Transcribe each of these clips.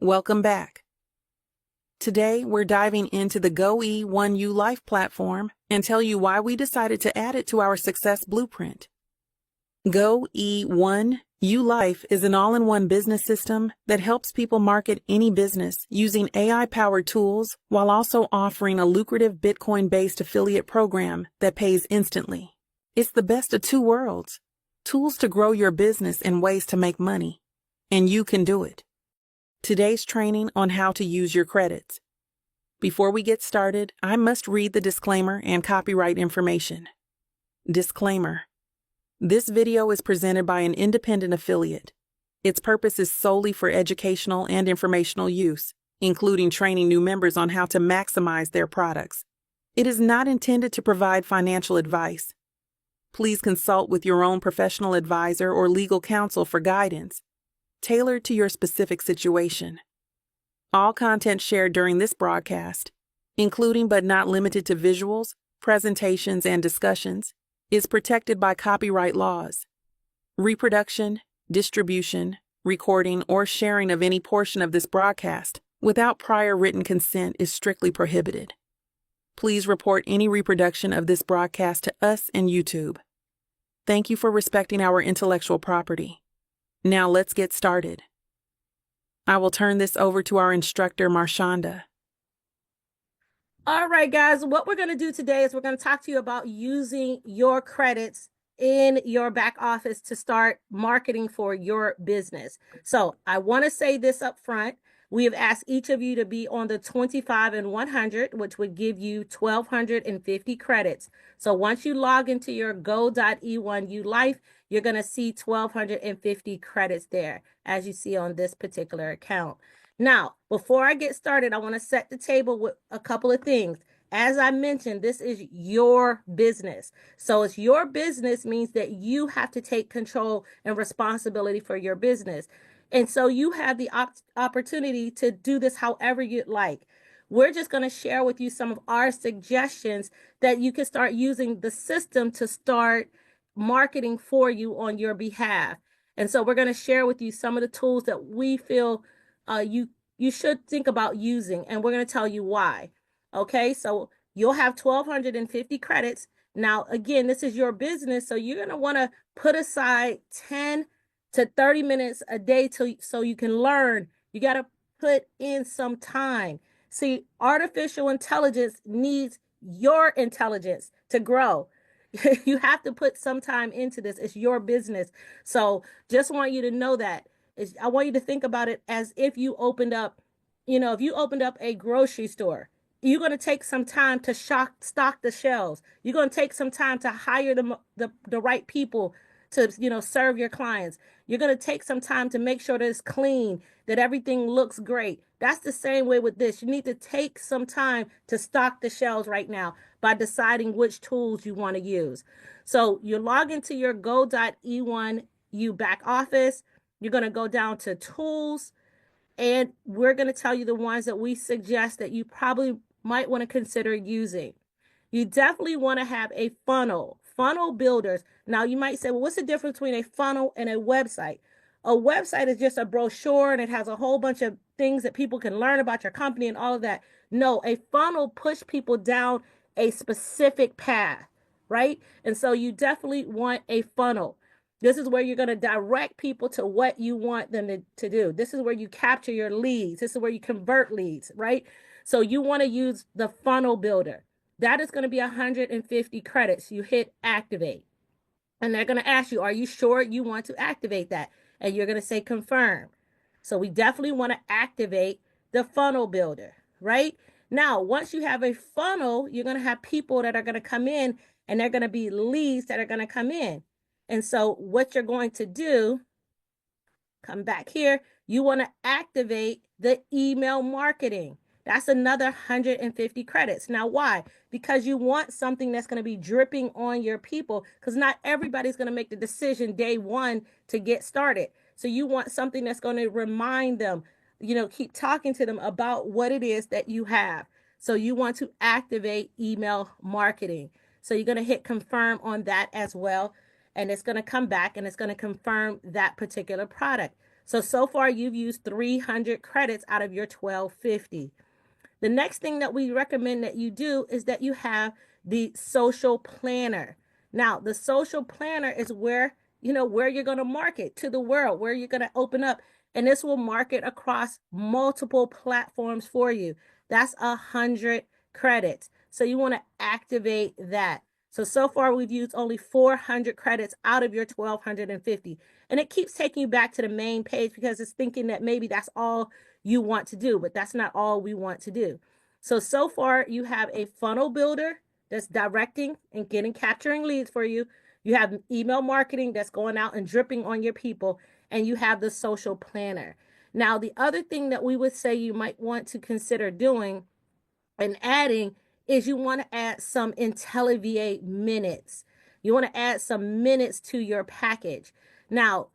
Welcome back. Today, we're diving into the GoE1U Life platform and tell you why we decided to add it to our success blueprint. GoE1U Life is an all-in-one business system that helps people market any business using AI-powered tools while also offering a lucrative Bitcoin-based affiliate program that pays instantly. It's the best of two worlds. Tools to grow your business and ways to make money. And you can do it. Today's training on how to use your credits. Before we get started, I must read the disclaimer and copyright information. Disclaimer. This video is presented by an independent affiliate. Its purpose is solely for educational and informational use, including training new members on how to maximize their products. It is not intended to provide financial advice. Please consult with your own professional advisor or legal counsel for guidance, tailored to your specific situation. All content shared during this broadcast, including but not limited to visuals, presentations, and discussions, is protected by copyright laws. Reproduction, distribution, recording, or sharing of any portion of this broadcast without prior written consent is strictly prohibited. Please report any reproduction of this broadcast to us and YouTube. Thank you for respecting our intellectual property. Now let's get started. I will turn this over to our instructor, Marshonda. All right, guys, what we're going to do today is we're going to talk to you about using your credits in your back office to start marketing for your business. So I want to say this up front. We have asked each of you to be on the 25 and 100, which would give you 1,250 credits. So once you log into your Go.E1U Life, you're going to see 1,250 credits there, as you see on this particular account. Now, before I get started, I want to set the table with a couple of things. As I mentioned, this is your business. So it's your business means that you have to take control and responsibility for your business. And so you have the opportunity to do this however you'd like. We're just going to share with you some of our suggestions that you can start using the system to start marketing for you on your behalf. And so we're going to share with you some of the tools that we feel you should think about using, and we're going to tell you why. Okay, so you'll have 1,250 credits. Now, again, this is your business, so you're going to want to put aside 10 to 30 minutes a day so you can learn. You got to put in some time. See, artificial intelligence needs your intelligence to grow. You have to put some time into this. It's your business. So just want you to know that. I want you to think about it as if you opened up, if you opened up a grocery store, you're going to take some time to stock the shelves. You're going to take some time to hire the right people to, serve your clients. You're going to take some time to make sure that it's clean, that everything looks great. That's the same way with this. You need to take some time to stock the shelves right now by deciding which tools you want to use. So you log into your Go.E1U back office. You're going to go down to tools, and we're going to tell you the ones that we suggest that you probably might want to consider using. You definitely want to have a funnel builders. Now you might say, well, what's the difference between a funnel and a website? A website is just a brochure and it has a whole bunch of things that people can learn about your company and all of that. No, a funnel pushes people down a specific path, right? And so you definitely want a funnel. This is where you're going to direct people to what you want them to do. This is where you capture your leads. This is where you convert leads, right? So you want to use the funnel builder. That is going to be 150 credits. You hit activate. And they're going to ask you, are you sure you want to activate that? And you're going to say confirm. So we definitely want to activate the funnel builder, right? Now, once you have a funnel, you're going to have people that are going to come in, and they're going to be leads that are going to come in. And so what you're going to do, come back here, you want to activate the email marketing. That's another 150 credits. Now, why? Because you want something that's going to be dripping on your people, because not everybody's going to make the decision day one to get started. So you want something that's going to remind them, keep talking to them about what it is that you have. So you want to activate email marketing. So you're going to hit confirm on that as well. And it's going to come back and it's going to confirm that particular product. So far you've used 300 credits out of your 1250. The next thing that we recommend that you do is that you have the social planner. Now, the social planner is where, where you're going to market to the world, where you're going to open up, and this will market across multiple platforms for you. That's 100 credits. So you want to activate that. So far we've used only 400 credits out of your 1250. And it keeps taking you back to the main page because it's thinking that maybe that's all you want to do, but that's not all we want to do. So far you have a funnel builder that's directing and capturing leads for you. You have email marketing that's going out and dripping on your people, and you have the social planner. Now, the other thing that we would say you might want to consider doing and adding is you want to add some IntelliVA minutes. You want to add some minutes to your package. Now,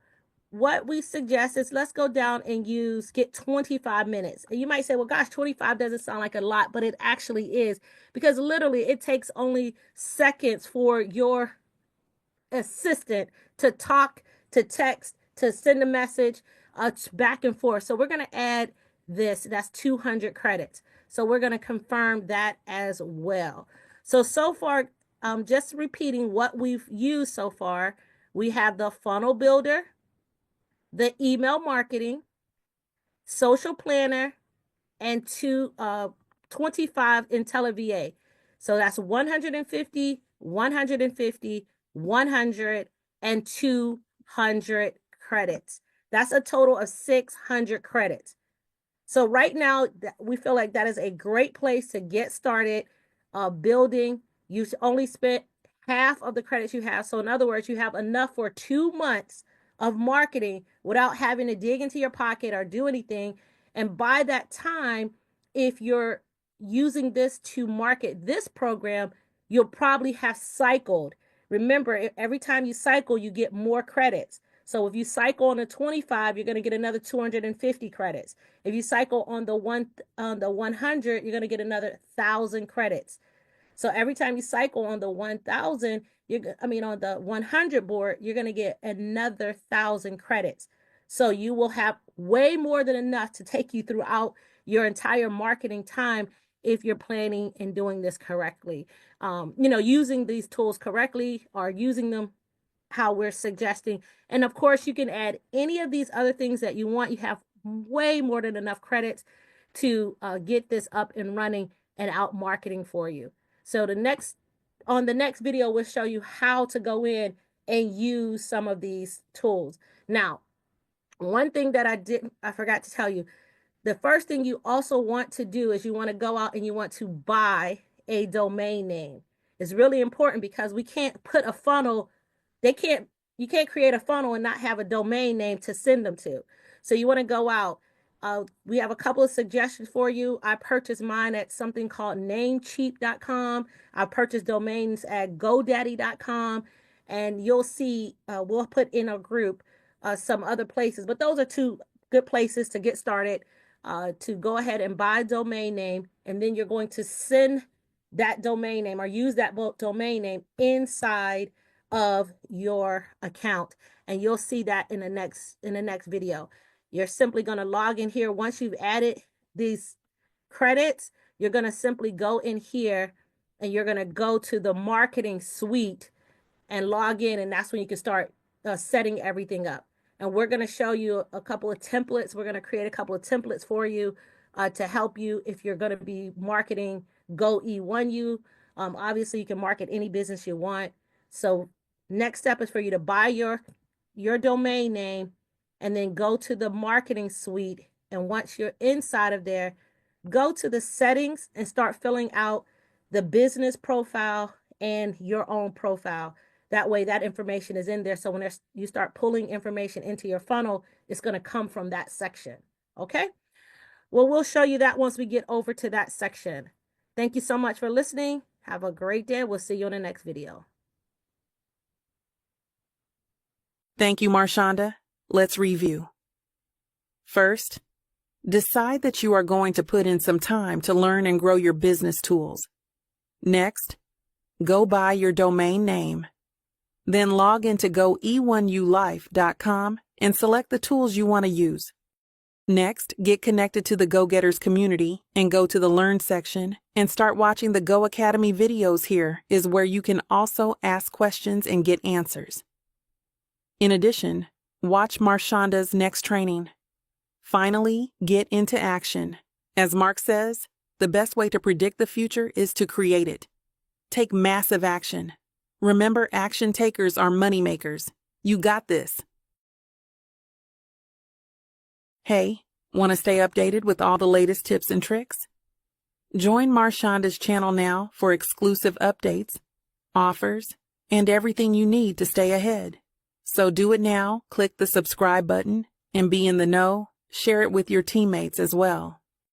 what we suggest is let's go down and get 25 minutes. And you might say, well, gosh, 25 doesn't sound like a lot, but it actually is, because literally it takes only seconds for your assistant to talk, to text, to send a message, back and forth. So we're going to add this. That's 200 credits. So we're going to confirm that as well. So far, just repeating what we've used so far, we have the funnel builder, the email marketing, social planner, and 25 IntelliVA. So that's 150, 150, 100, and 200 credits. That's a total of 600 credits. So right now, we feel like that is a great place to get started building. You only spent half of the credits you have. So in other words, you have enough for 2 months of marketing without having to dig into your pocket or do anything. And by that time, if you're using this to market this program, you'll probably have cycled. Remember, every time you cycle, you get more credits. So if you cycle on the 25, you're going to get another 250 credits. If you cycle on the 100, you're going to get another 1,000 credits. So every time you cycle on the 1,000, on the 100 board, you're going to get another 1,000 credits. So you will have way more than enough to take you throughout your entire marketing time if you're planning and doing this correctly. Using these tools correctly, or using them how we're suggesting. And of course, you can add any of these other things that you want. You have way more than enough credits to get this up and running and out marketing for you. So on the next video, we'll show you how to go in and use some of these tools. Now, one thing that I forgot to tell you, the first thing you also want to do is you want to go out and you want to buy a domain name. It's really important because we can't put a funnel. You can't create a funnel and not have a domain name to send them to. So you want to go out. We have a couple of suggestions for you. I purchased mine at something called namecheap.com. I purchased domains at godaddy.com. And you'll see, we'll put in a group some other places. But those are 2 good places to get started, to go ahead and buy a domain name. And then you're going to send that domain name or use that domain name inside of your account. And you'll see that in the next video. You're simply going to log in here. Once you've added these credits, you're going to simply go in here and you're going to go to the marketing suite and log in. And that's when you can start setting everything up. And we're going to show you a couple of templates. We're going to create a couple of templates for you to help you if you're going to be marketing Go E1U. Obviously, you can market any business you want. So next step is for you to buy your domain name and then go to the marketing suite. And once you're inside of there, go to the settings and start filling out the business profile and your own profile. That way that information is in there. So when you start pulling information into your funnel, it's going to come from that section. Okay. Well, we'll show you that once we get over to that section. Thank you so much for listening. Have a great day. We'll see you in the next video. Thank you, Marshonda. Let's review. First, decide that you are going to put in some time to learn and grow your business tools. Next, go buy your domain name. Then log into goe1ulife.com and select the tools you want to use. Next, get connected to the Go-Getters community and go to the Learn section and start watching the Go Academy videos. Here is where you can also ask questions and get answers. In addition, watch Marshonda's next training. Finally, get into action. As Mark says, the best way to predict the future is to create it. Take massive action. Remember, action takers are money makers. You got this. Hey, want to stay updated with all the latest tips and tricks? Join Marshonda's channel now for exclusive updates, offers, and everything you need to stay ahead. So do it now, click the subscribe button, and be in the know. Share it with your teammates as well.